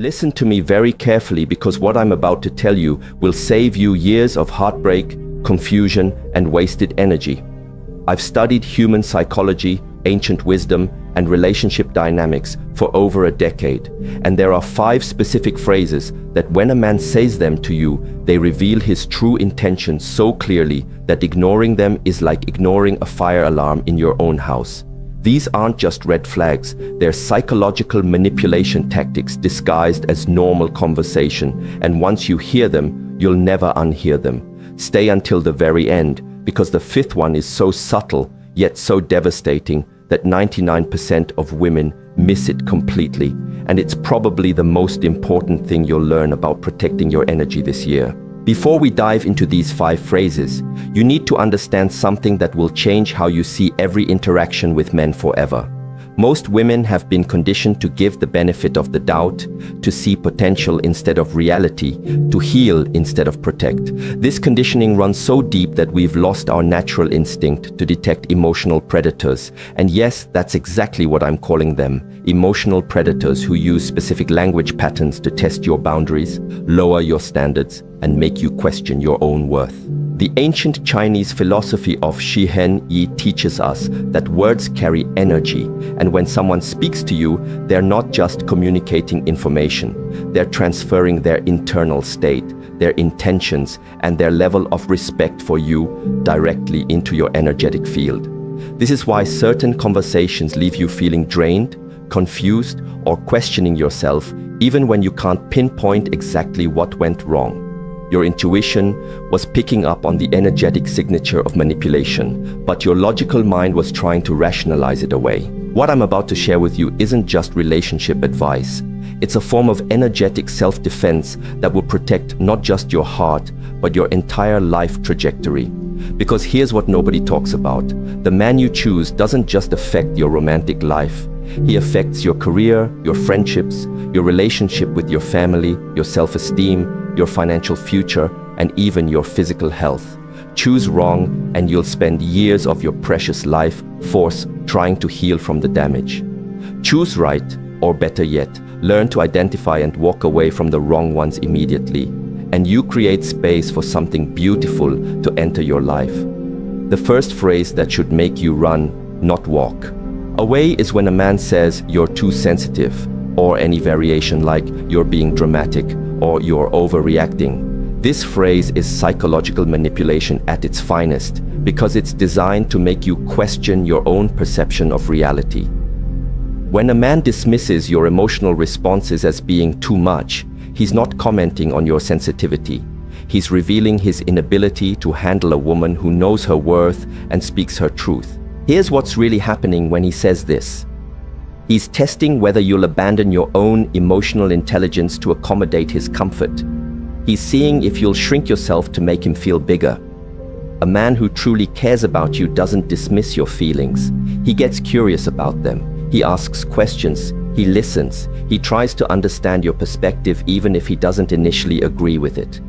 Listen to me very carefully because what I'm about to tell you will save you years of heartbreak, confusion, and wasted energy. I've studied human psychology, ancient wisdom, and relationship dynamics for over a decade, and there are 5 specific phrases that when a man says them to you, they reveal his true intentions so clearly that ignoring them is like ignoring a fire alarm in your own house. These aren't just red flags, they're psychological manipulation tactics disguised as normal conversation, and once you hear them, you'll never unhear them. Stay until the very end, because the 5th one is so subtle, yet so devastating, that 99% of women miss it completely, and it's probably the most important thing you'll learn about protecting your energy this year. Before we dive into these 5 phrases, you need to understand something that will change how you see every interaction with men forever. Most women have been conditioned to give the benefit of the doubt, to see potential instead of reality, to heal instead of protect. This conditioning runs so deep that we've lost our natural instinct to detect emotional predators. And yes, that's exactly what I'm calling them. Emotional predators who use specific language patterns to test your boundaries, lower your standards, and make you question your own worth. The ancient Chinese philosophy of Shi Heng Yi teaches us that words carry energy, and when someone speaks to you, they're not just communicating information, they're transferring their internal state, their intentions, and their level of respect for you directly into your energetic field. This is why certain conversations leave you feeling drained, confused, or questioning yourself, even when you can't pinpoint exactly what went wrong. Your intuition was picking up on the energetic signature of manipulation, but your logical mind was trying to rationalize it away. What I'm about to share with you isn't just relationship advice. It's a form of energetic self-defense that will protect not just your heart, but your entire life trajectory. Because here's what nobody talks about. The man you choose doesn't just affect your romantic life. He affects your career, your friendships, your relationship with your family, your self-esteem, your financial future, and even your physical health. Choose wrong, and you'll spend years of your precious life force trying to heal from the damage. Choose right, or better yet, learn to identify and walk away from the wrong ones immediately, and you create space for something beautiful to enter your life. The first phrase that should make you run, not walk. Away is when a man says you're too sensitive, or any variation like you're being dramatic, or you're overreacting. This phrase is psychological manipulation at its finest because it's designed to make you question your own perception of reality. When a man dismisses your emotional responses as being too much, he's not commenting on your sensitivity. He's revealing his inability to handle a woman who knows her worth and speaks her truth. Here's what's really happening when he says this. He's testing whether you'll abandon your own emotional intelligence to accommodate his comfort. He's seeing if you'll shrink yourself to make him feel bigger. A man who truly cares about you doesn't dismiss your feelings. He gets curious about them. He asks questions. He listens. He tries to understand your perspective even if he doesn't initially agree with it.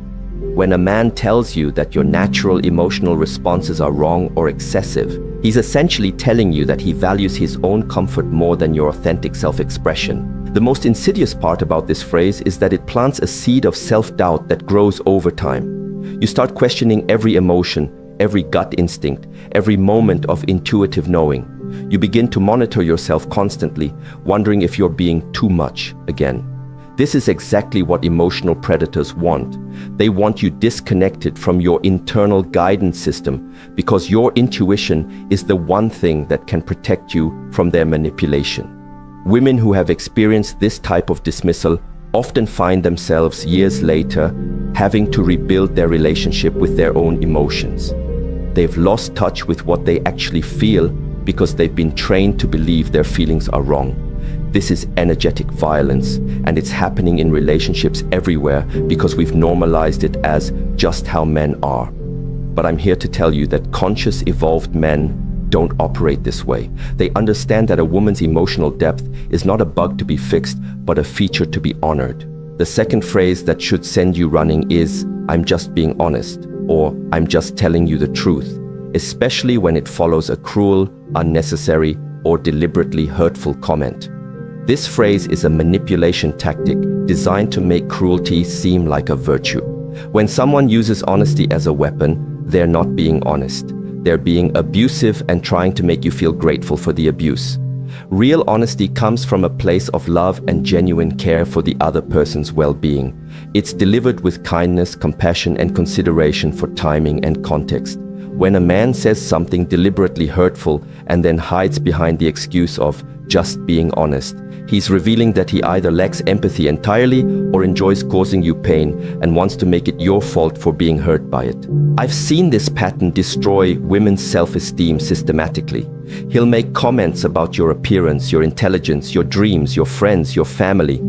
When a man tells you that your natural emotional responses are wrong or excessive, he's essentially telling you that he values his own comfort more than your authentic self-expression. The most insidious part about this phrase is that it plants a seed of self-doubt that grows over time. You start questioning every emotion, every gut instinct, every moment of intuitive knowing. You begin to monitor yourself constantly, wondering if you're being too much again. This is exactly what emotional predators want. They want you disconnected from your internal guidance system because your intuition is the one thing that can protect you from their manipulation. Women who have experienced this type of dismissal often find themselves years later having to rebuild their relationship with their own emotions. They've lost touch with what they actually feel because they've been trained to believe their feelings are wrong. This is energetic violence, and it's happening in relationships everywhere because we've normalized it as just how men are. But I'm here to tell you that conscious, evolved men don't operate this way. They understand that a woman's emotional depth is not a bug to be fixed, but a feature to be honored. The second phrase that should send you running is, "I'm just being honest," or "I'm just telling you the truth," especially when it follows a cruel, unnecessary, or deliberately hurtful comment. This phrase is a manipulation tactic designed to make cruelty seem like a virtue. When someone uses honesty as a weapon, they're not being honest. They're being abusive and trying to make you feel grateful for the abuse. Real honesty comes from a place of love and genuine care for the other person's well-being. It's delivered with kindness, compassion, and consideration for timing and context. When a man says something deliberately hurtful and then hides behind the excuse of just being honest, he's revealing that he either lacks empathy entirely or enjoys causing you pain and wants to make it your fault for being hurt by it. I've seen this pattern destroy women's self-esteem systematically. He'll make comments about your appearance, your intelligence, your dreams, your friends, your family,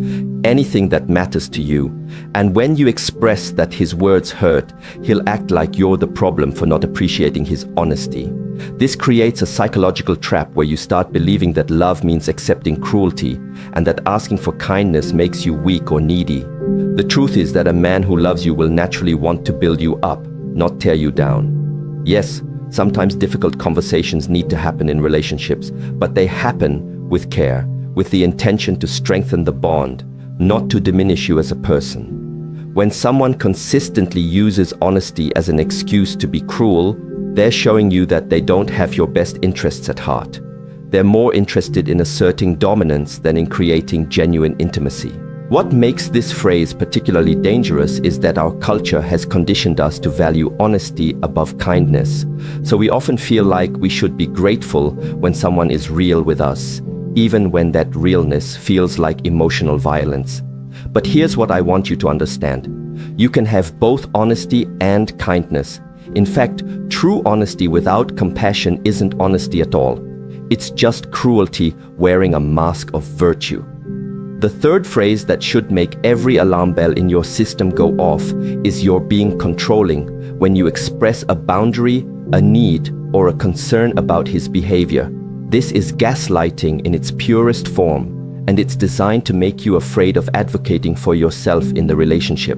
anything that matters to you. And when you express that his words hurt, he'll act like you're the problem for not appreciating his honesty. This creates a psychological trap where you start believing that love means accepting cruelty and that asking for kindness makes you weak or needy. The truth is that a man who loves you will naturally want to build you up, not tear you down. Yes, sometimes difficult conversations need to happen in relationships, but they happen with care, with the intention to strengthen the bond, not to diminish you as a person. When someone consistently uses honesty as an excuse to be cruel, they're showing you that they don't have your best interests at heart. They're more interested in asserting dominance than in creating genuine intimacy. What makes this phrase particularly dangerous is that our culture has conditioned us to value honesty above kindness. So we often feel like we should be grateful when someone is real with us, even when that realness feels like emotional violence. But here's what I want you to understand. You can have both honesty and kindness. In fact, true honesty without compassion isn't honesty at all. It's just cruelty wearing a mask of virtue. The third phrase that should make every alarm bell in your system go off is you're being controlling when you express a boundary, a need, or a concern about his behavior. This is gaslighting in its purest form, and it's designed to make you afraid of advocating for yourself in the relationship.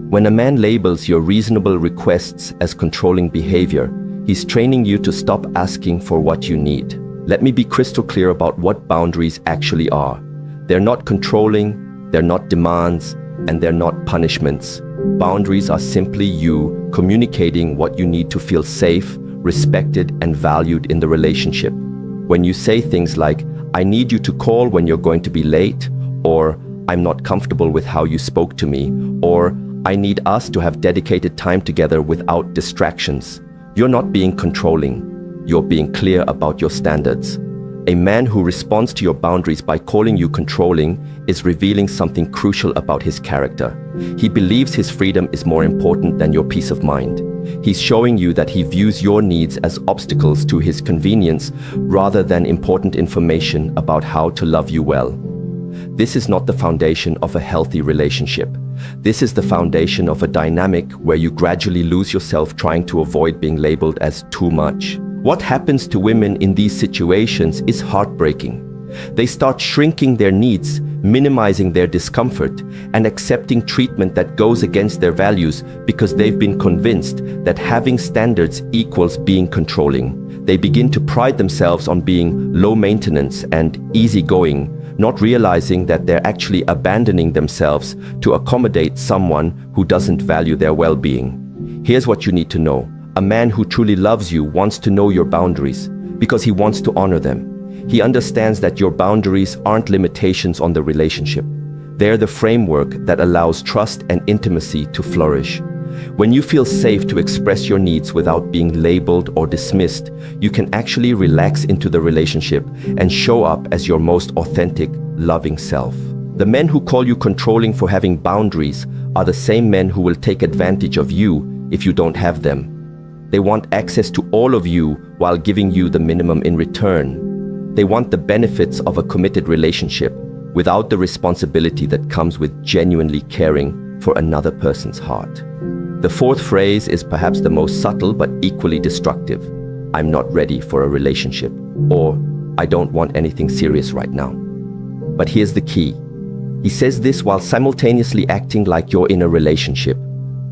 When a man labels your reasonable requests as controlling behavior, he's training you to stop asking for what you need. Let me be crystal clear about what boundaries actually are. They're not controlling, they're not demands, and they're not punishments. Boundaries are simply you communicating what you need to feel safe, respected, and valued in the relationship. When you say things like, "I need you to call when you're going to be late," or "I'm not comfortable with how you spoke to me," or "I need us to have dedicated time together without distractions," you're not being controlling. You're being clear about your standards. A man who responds to your boundaries by calling you controlling is revealing something crucial about his character. He believes his freedom is more important than your peace of mind. He's showing you that he views your needs as obstacles to his convenience rather than important information about how to love you well. This is not the foundation of a healthy relationship. This is the foundation of a dynamic where you gradually lose yourself trying to avoid being labeled as too much. What happens to women in these situations is heartbreaking. They start shrinking their needs, minimizing their discomfort, and accepting treatment that goes against their values because they've been convinced that having standards equals being controlling. They begin to pride themselves on being low maintenance and easygoing, not realizing that they're actually abandoning themselves to accommodate someone who doesn't value their well-being. Here's what you need to know. A man who truly loves you wants to know your boundaries because he wants to honor them. He understands that your boundaries aren't limitations on the relationship. They're the framework that allows trust and intimacy to flourish. When you feel safe to express your needs without being labeled or dismissed, you can actually relax into the relationship and show up as your most authentic, loving self. The men who call you controlling for having boundaries are the same men who will take advantage of you if you don't have them. They want access to all of you while giving you the minimum in return. They want the benefits of a committed relationship without the responsibility that comes with genuinely caring for another person's heart. The fourth phrase is perhaps the most subtle but equally destructive. "I'm not ready for a relationship," or "I don't want anything serious right now." But here's the key. He says this while simultaneously acting like you're in a relationship.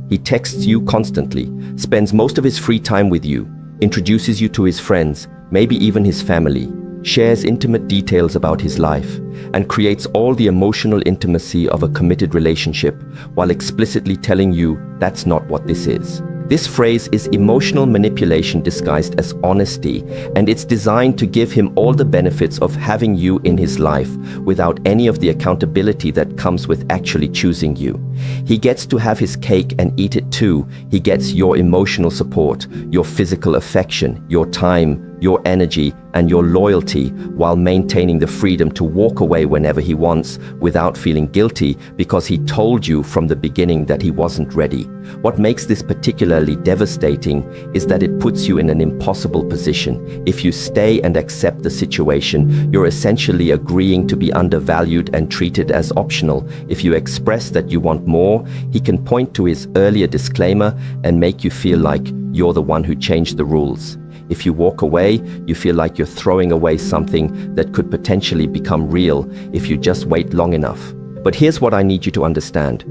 He texts you constantly, spends most of his free time with you, introduces you to his friends, maybe even his family. shares intimate details about his life, and creates all the emotional intimacy of a committed relationship while explicitly telling you that's not what this is. This phrase is emotional manipulation disguised as honesty, and it's designed to give him all the benefits of having you in his life without any of the accountability that comes with actually choosing you. He gets to have his cake and eat it too. He gets your emotional support, your physical affection, your time, your energy, and your loyalty, while maintaining the freedom to walk away whenever he wants without feeling guilty because he told you from the beginning that he wasn't ready. What makes this particularly devastating is that it puts you in an impossible position. If you stay and accept the situation, you're essentially agreeing to be undervalued and treated as optional. If you express that you want more, he can point to his earlier disclaimer and make you feel like you're the one who changed the rules. If you walk away, you feel like you're throwing away something that could potentially become real if you just wait long enough. But here's what I need you to understand.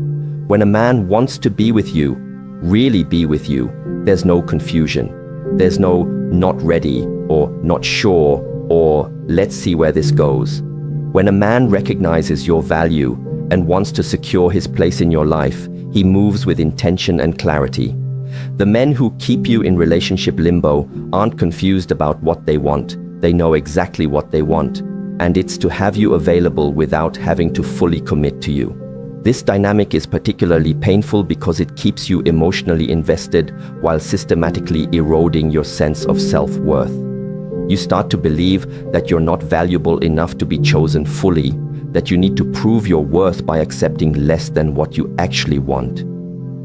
When a man wants to be with you, really be with you, there's no confusion. There's no not ready or not sure or let's see where this goes. When a man recognizes your value and wants to secure his place in your life, he moves with intention and clarity. The men who keep you in relationship limbo aren't confused about what they want. They know exactly what they want, and it's to have you available without having to fully commit to you. This dynamic is particularly painful because it keeps you emotionally invested while systematically eroding your sense of self-worth. You start to believe that you're not valuable enough to be chosen fully, that you need to prove your worth by accepting less than what you actually want.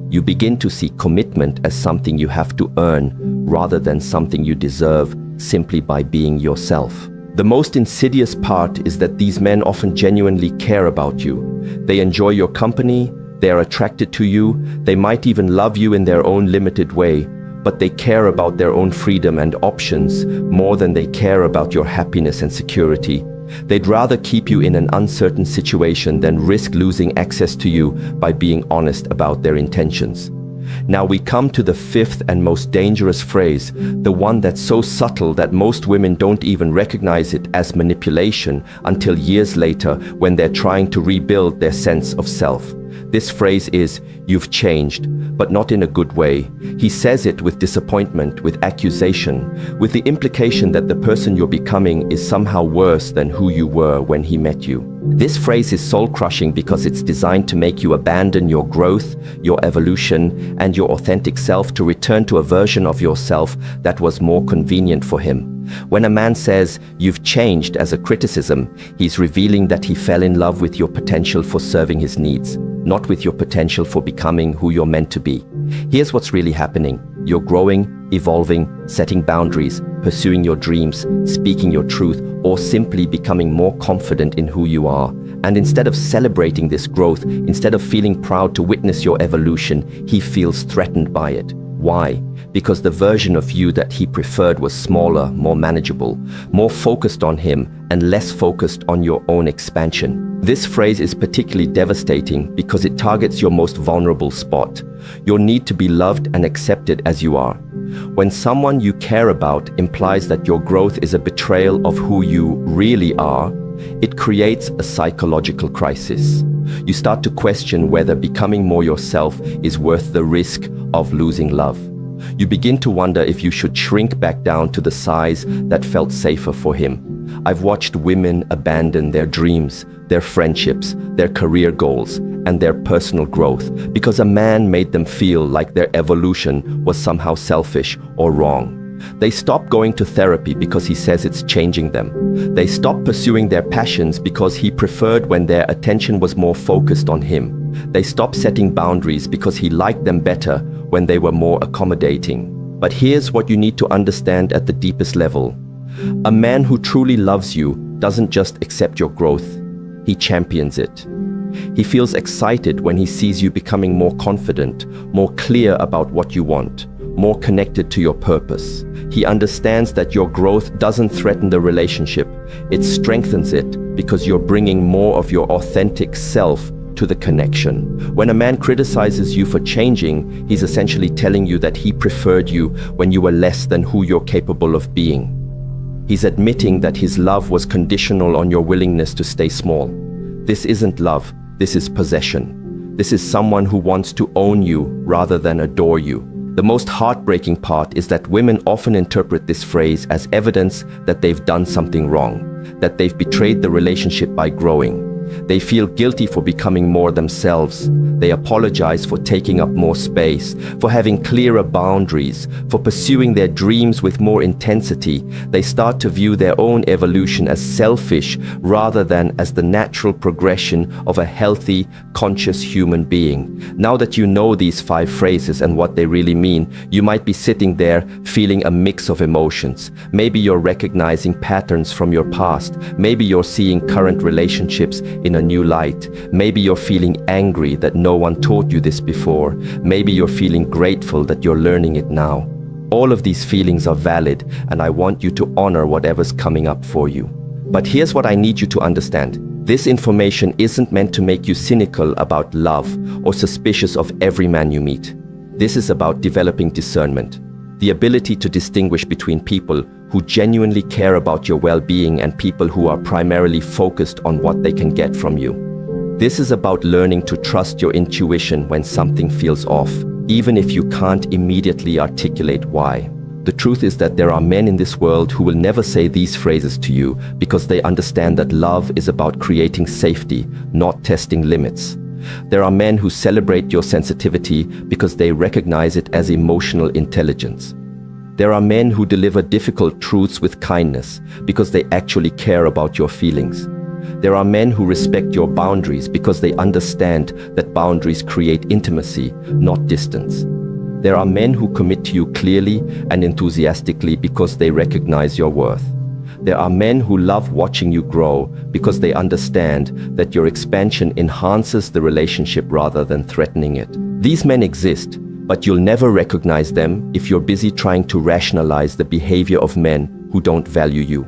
You begin to see commitment as something you have to earn rather than something you deserve simply by being yourself. The most insidious part is that these men often genuinely care about you. They enjoy your company, they are attracted to you, they might even love you in their own limited way, but they care about their own freedom and options more than they care about your happiness and security. They'd rather keep you in an uncertain situation than risk losing access to you by being honest about their intentions. Now we come to the fifth and most dangerous phrase, the one that's so subtle that most women don't even recognize it as manipulation until years later when they're trying to rebuild their sense of self. This phrase is, "You've changed," but not in a good way. He says it with disappointment, with accusation, with the implication that the person you're becoming is somehow worse than who you were when he met you. This phrase is soul-crushing because it's designed to make you abandon your growth, your evolution, and your authentic self to return to a version of yourself that was more convenient for him. When a man says, "You've changed," as a criticism, he's revealing that he fell in love with your potential for serving his needs, not with your potential for becoming who you're meant to be. Here's what's really happening. You're growing, evolving, setting boundaries, pursuing your dreams, speaking your truth, or simply becoming more confident in who you are. And instead of celebrating this growth, instead of feeling proud to witness your evolution, he feels threatened by it. Why? Because the version of you that he preferred was smaller, more manageable, more focused on him, and less focused on your own expansion. This phrase is particularly devastating because it targets your most vulnerable spot, your need to be loved and accepted as you are. When someone you care about implies that your growth is a betrayal of who you really are, it creates a psychological crisis. You start to question whether becoming more yourself is worth the risk of losing love. You begin to wonder if you should shrink back down to the size that felt safer for him. I've watched women abandon their dreams, their friendships, their career goals, and their personal growth because a man made them feel like their evolution was somehow selfish or wrong. They stop going to therapy because he says it's changing them. They stop pursuing their passions because he preferred when their attention was more focused on him. They stop setting boundaries because he liked them better when they were more accommodating. But here's what you need to understand at the deepest level. A man who truly loves you doesn't just accept your growth, he champions it. He feels excited when he sees you becoming more confident, more clear about what you want, more connected to your purpose. He understands that your growth doesn't threaten the relationship, it strengthens it because you're bringing more of your authentic self to the connection. When a man criticizes you for changing, he's essentially telling you that he preferred you when you were less than who you're capable of being. He's admitting that his love was conditional on your willingness to stay small. This isn't love, this is possession. This is someone who wants to own you rather than adore you. The most heartbreaking part is that women often interpret this phrase as evidence that they've done something wrong, that they've betrayed the relationship by growing. They feel guilty for becoming more themselves. They apologize for taking up more space, for having clearer boundaries, for pursuing their dreams with more intensity. They start to view their own evolution as selfish rather than as the natural progression of a healthy, conscious human being. Now that you know these 5 phrases and what they really mean, you might be sitting there feeling a mix of emotions. Maybe you're recognizing patterns from your past. Maybe you're seeing current relationships in a new light. Maybe you're feeling angry that no one taught you this before. Maybe you're feeling grateful that you're learning it now. All of these feelings are valid, and I want you to honor whatever's coming up for you. But here's what I need you to understand. This information isn't meant to make you cynical about love or suspicious of every man you meet. This is about developing discernment, the ability to distinguish between people who genuinely care about your well-being and people who are primarily focused on what they can get from you. This is about learning to trust your intuition when something feels off, even if you can't immediately articulate why. The truth is that there are men in this world who will never say these phrases to you because they understand that love is about creating safety, not testing limits. There are men who celebrate your sensitivity because they recognize it as emotional intelligence. There are men who deliver difficult truths with kindness because they actually care about your feelings. There are men who respect your boundaries because they understand that boundaries create intimacy, not distance. There are men who commit to you clearly and enthusiastically because they recognize your worth. There are men who love watching you grow because they understand that your expansion enhances the relationship rather than threatening it. These men exist, but you'll never recognize them if you're busy trying to rationalize the behavior of men who don't value you.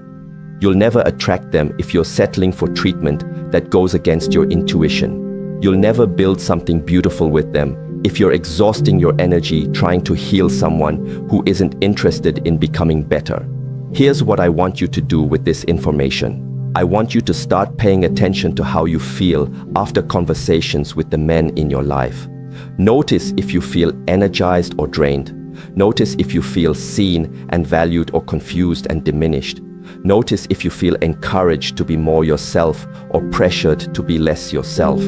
You'll never attract them if you're settling for treatment that goes against your intuition. You'll never build something beautiful with them if you're exhausting your energy trying to heal someone who isn't interested in becoming better. Here's what I want you to do with this information. I want you to start paying attention to how you feel after conversations with the men in your life. Notice if you feel energized or drained. Notice if you feel seen and valued or confused and diminished. Notice if you feel encouraged to be more yourself or pressured to be less yourself.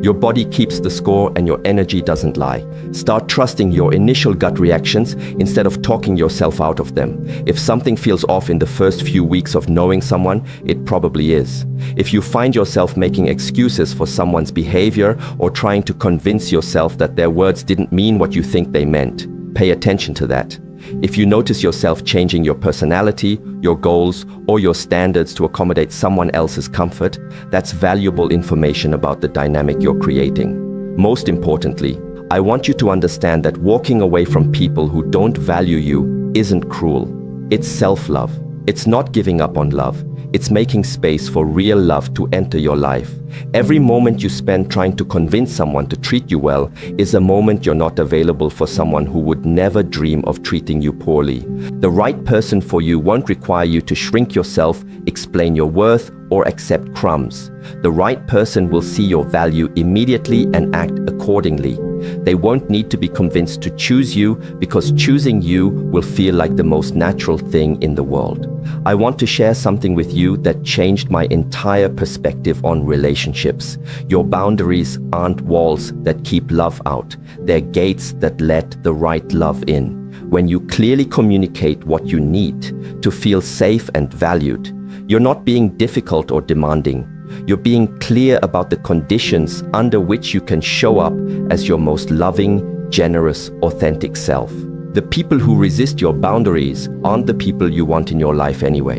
Your body keeps the score and your energy doesn't lie. Start trusting your initial gut reactions instead of talking yourself out of them. If something feels off in the first few weeks of knowing someone, it probably is. If you find yourself making excuses for someone's behavior or trying to convince yourself that their words didn't mean what you think they meant, pay attention to that. If you notice yourself changing your personality, your goals, or your standards to accommodate someone else's comfort, that's valuable information about the dynamic you're creating. Most importantly, I want you to understand that walking away from people who don't value you isn't cruel. It's self-love. It's not giving up on love. It's making space for real love to enter your life. Every moment you spend trying to convince someone to treat you well is a moment you're not available for someone who would never dream of treating you poorly. The right person for you won't require you to shrink yourself, explain your worth, or accept crumbs. The right person will see your value immediately and act accordingly. They won't need to be convinced to choose you because choosing you will feel like the most natural thing in the world. I want to share something with you that changed my entire perspective on relationships. Your boundaries aren't walls that keep love out. They're gates that let the right love in. When you clearly communicate what you need to feel safe and valued, you're not being difficult or demanding. You're being clear about the conditions under which you can show up as your most loving, generous, authentic self. The people who resist your boundaries aren't the people you want in your life anyway.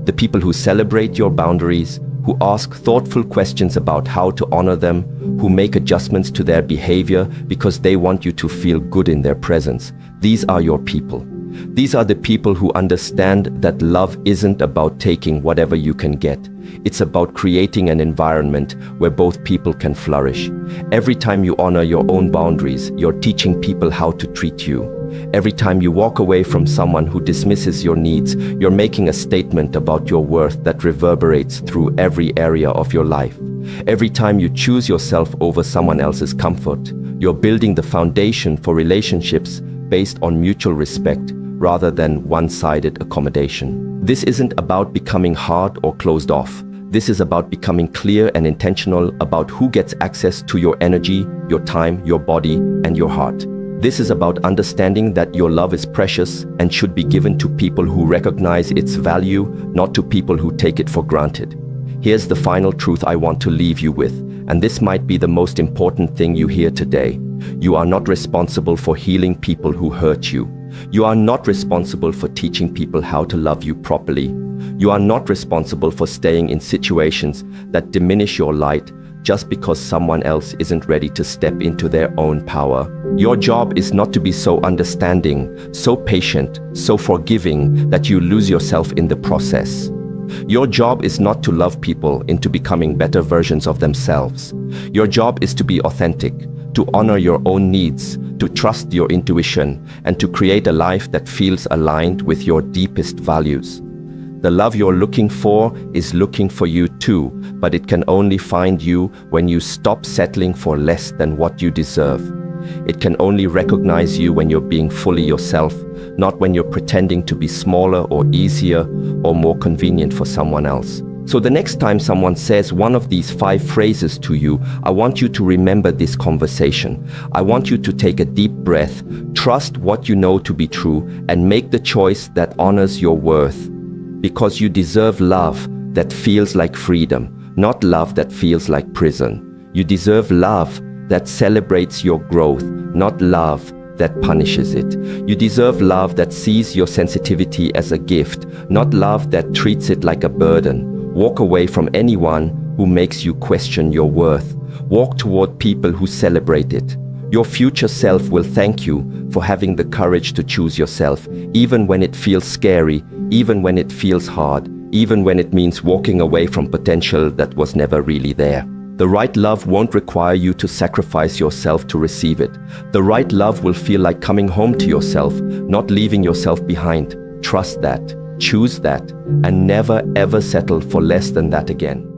The people who celebrate your boundaries, who ask thoughtful questions about how to honor them, who make adjustments to their behavior because they want you to feel good in their presence. These are your people. These are the people who understand that love isn't about taking whatever you can get. It's about creating an environment where both people can flourish. Every time you honor your own boundaries, you're teaching people how to treat you. Every time you walk away from someone who dismisses your needs, you're making a statement about your worth that reverberates through every area of your life. Every time you choose yourself over someone else's comfort, you're building the foundation for relationships based on mutual respect rather than one-sided accommodation. This isn't about becoming hard or closed off. This is about becoming clear and intentional about who gets access to your energy, your time, your body, and your heart. This is about understanding that your love is precious and should be given to people who recognize its value, not to people who take it for granted. Here's the final truth I want to leave you with, and this might be the most important thing you hear today. You are not responsible for healing people who hurt you. You are not responsible for teaching people how to love you properly. You are not responsible for staying in situations that diminish your light just because someone else isn't ready to step into their own power. Your job is not to be so understanding, so patient, so forgiving that you lose yourself in the process. Your job is not to love people into becoming better versions of themselves. Your job is to be authentic, to honor your own needs, to trust your intuition, and to create a life that feels aligned with your deepest values. The love you're looking for is looking for you too, but it can only find you when you stop settling for less than what you deserve. It can only recognize you when you're being fully yourself, not when you're pretending to be smaller or easier or more convenient for someone else. So the next time someone says one of these 5 phrases to you, I want you to remember this conversation. I want you to take a deep breath, trust what you know to be true, and make the choice that honors your worth. Because you deserve love that feels like freedom, not love that feels like prison. You deserve love that celebrates your growth, not love that punishes it. You deserve love that sees your sensitivity as a gift, not love that treats it like a burden. Walk away from anyone who makes you question your worth. Walk toward people who celebrate it. Your future self will thank you for having the courage to choose yourself, even when it feels scary, even when it feels hard, even when it means walking away from potential that was never really there. The right love won't require you to sacrifice yourself to receive it. The right love will feel like coming home to yourself, not leaving yourself behind. Trust that, choose that, and never ever settle for less than that again.